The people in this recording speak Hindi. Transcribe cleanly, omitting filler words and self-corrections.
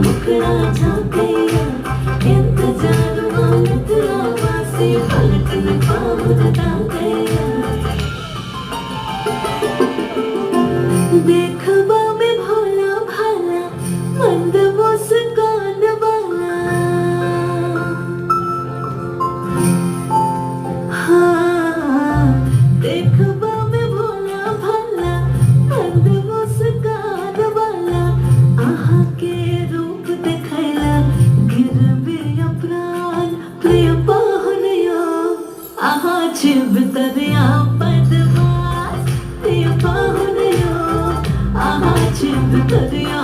मुखड़ा झांकैया इंतजार मिथिला वासी पलटन पाहुर ताकैया देखबा में भोला भाला मंद मुस्कान वाला हाँ देखबा में भोला भाला मंद मुस्कान वाला आहा के रूप देखैला गिरबे प्राण प्रिय पाहुनया आहा छिब दरिया पदवास प्रिय पाहुनया आहा छिब दरिया